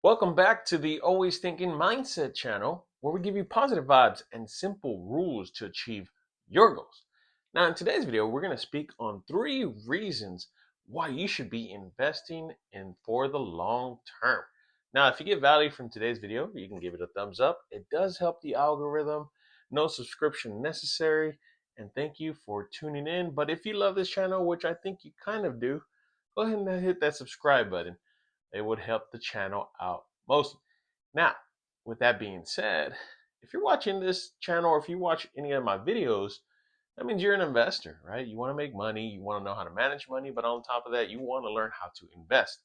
Welcome back to the Always Thinking Mindset channel, where we give you positive vibes and simple rules to achieve your goals. Now, in today's video, we're going to speak on 3 reasons why you should be investing in for the long term. Now, if you get value from today's video, you can give it a thumbs up. It does help the algorithm. No subscription necessary. And thank you for tuning in. But if you love this channel, which I think you kind of do, go ahead and hit that subscribe button. It would help the channel out mostly. Now, with that being said, if you're watching this channel or if you watch any of my videos, that means you're an investor, right? You want to make money, you want to know how to manage money, but on top of that, you want to learn how to invest.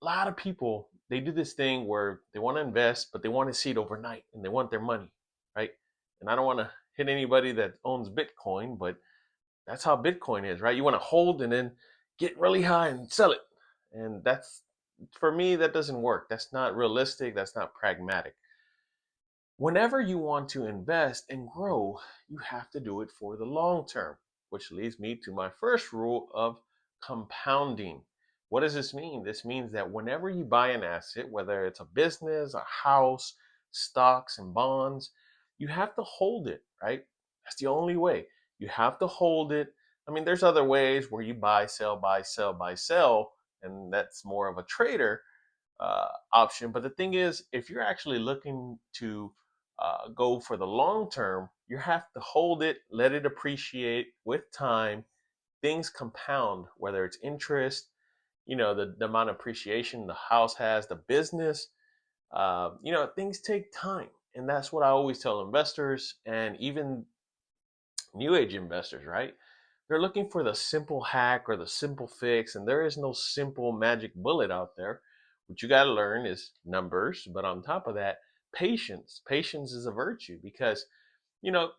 A lot of people, they do this thing where they want to invest, but they want to see it overnight and they want their money, right? And I don't want to hit anybody that owns Bitcoin, but that's how Bitcoin is, right? You want to hold and then get really high and sell it. And that's, for me, that doesn't work. That's not realistic. That's not pragmatic. Whenever you want to invest and grow, you have to do it for the long term, which leads me to my first rule of compounding. What does this mean? This means that whenever you buy an asset, whether it's a business, a house, stocks, and bonds, you have to hold it, right? That's the only way. You have to hold it. I mean, there's other ways where you buy, sell, buy, sell, buy, sell, and that's more of a trader option. But the thing is, if you're actually looking to go for the long term, you have to hold it, let it appreciate with time. Things compound, whether it's interest, the amount of appreciation the house has, the business, things take time. And that's what I always tell investors and even new age investors, right? They're looking for the simple hack or the simple fix, and there is no simple magic bullet out there. What you got to learn is numbers, but on top of that, patience. Patience is a virtue because,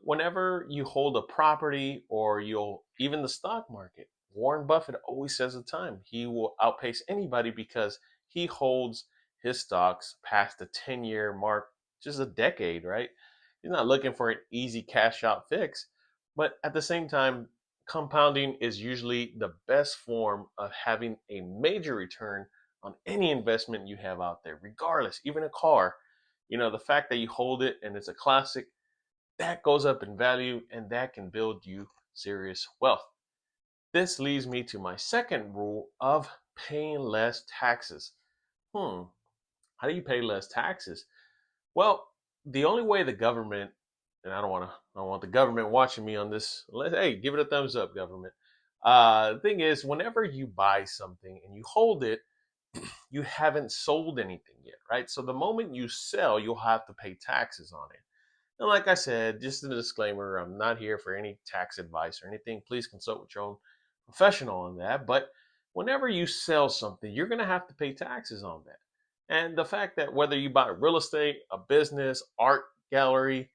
whenever you hold a property or you'll even the stock market, Warren Buffett always says the time he will outpace anybody because he holds his stocks past the 10-year mark, just a decade, right? He's not looking for an easy cash out fix. But at the same time, compounding is usually the best form of having a major return on any investment you have out there, regardless, even a car. The fact that you hold it and it's a classic, that goes up in value and that can build you serious wealth. This leads me to my second rule of paying less taxes. How do you pay less taxes? Well, the only way the government, and I don't want the government watching me on this. Hey, give it a thumbs up, government. The thing is, whenever you buy something and you hold it, you haven't sold anything yet, right? So the moment you sell, you'll have to pay taxes on it. And like I said, just a disclaimer, I'm not here for any tax advice or anything. Please consult with your own professional on that. But whenever you sell something, you're going to have to pay taxes on that. And the fact that whether you buy real estate, a business, art gallery,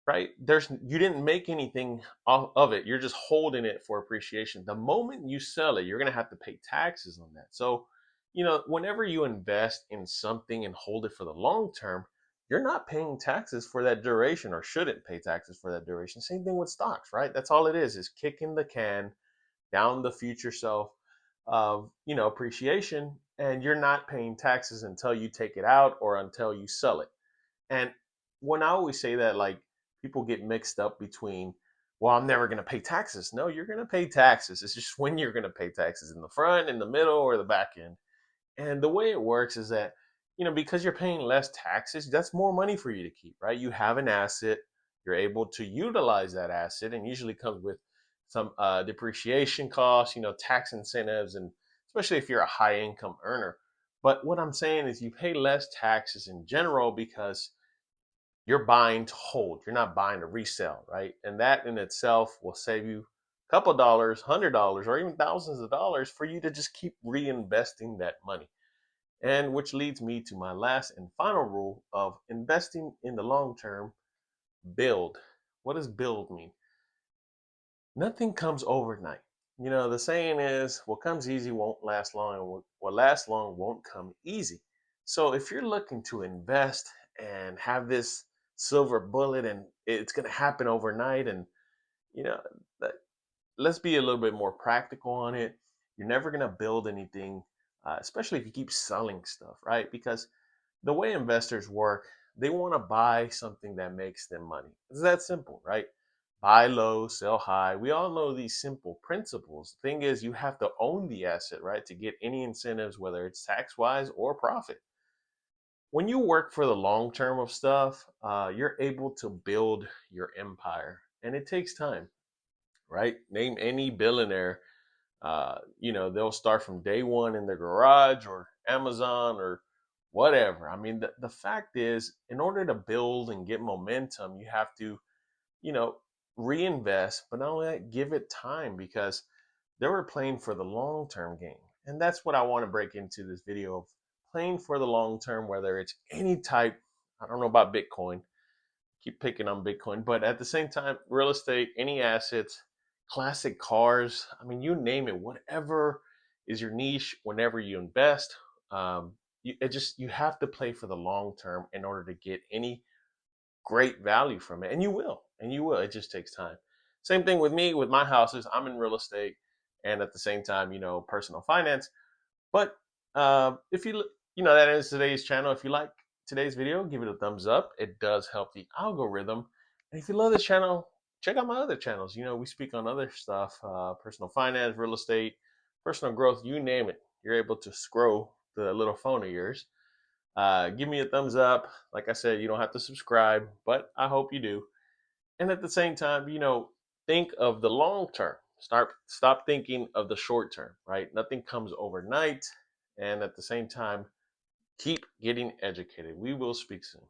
right? You didn't make anything off of it. You're just holding it for appreciation. The moment you sell it, you're going to have to pay taxes on that. So, whenever you invest in something and hold it for the long term, you're not paying taxes for that duration or shouldn't pay taxes for that duration. Same thing with stocks, right? That's all it is kicking the can down the future self of, appreciation, and you're not paying taxes until you take it out or until you sell it. And when I always say that, like, people get mixed up between, well, I'm never going to pay taxes. No, you're going to pay taxes. It's just when you're going to pay taxes, in the front, in the middle, or the back end. And the way it works is that, because you're paying less taxes, that's more money for you to keep, right? You have an asset, you're able to utilize that asset, and usually comes with some depreciation costs, tax incentives, and especially if you're a high income earner. But what I'm saying is you pay less taxes in general because you're buying to hold. You're not buying to resell, right? And that in itself will save you a couple of dollars, $100, or even thousands of dollars for you to just keep reinvesting that money. And which leads me to my last and final rule of investing in the long term: build. What does build mean? Nothing comes overnight. The saying is, what comes easy won't last long, and what lasts long won't come easy. So if you're looking to invest and have this silver bullet and it's going to happen overnight, and you know, let's be a little bit more practical on it. You're never going to build anything, especially if you keep selling stuff, right? Because The way investors work, they want to buy something that makes them money. It's that simple, right? Buy low, sell high. We all know these simple principles. The thing is, you have to own the asset, right, to get any incentives, whether it's tax wise or profit. When you work for the long term of stuff, you're able to build your empire, and it takes time, right? Name any billionaire. They'll start from day one in their garage or Amazon or whatever. I mean, the fact is, in order to build and get momentum, you have to, you know, reinvest, but not only that, give it time because they were playing for the long term game. And that's what I want to break into this video of playing for the long term, whether it's any type. I don't know about Bitcoin, keep picking on Bitcoin, but at the same time, real estate, any assets, classic cars. I mean, you name it, whatever is your niche. Whenever you invest, um, you have to play for the long term in order to get any great value from it, and you will, It just takes time. Same thing with me with my houses. I'm in real estate, and at the same time, personal finance. But if that is today's channel. If you like today's video, give it a thumbs up. It does help the algorithm. And if you love this channel, check out my other channels. We speak on other stuff, personal finance, real estate, personal growth, you name it. You're able to scroll the little phone of yours. Give me a thumbs up. Like I said, you don't have to subscribe, but I hope you do. And at the same time, think of the long term. Stop thinking of the short term, right? Nothing comes overnight. And at the same time, keep getting educated. We will speak soon.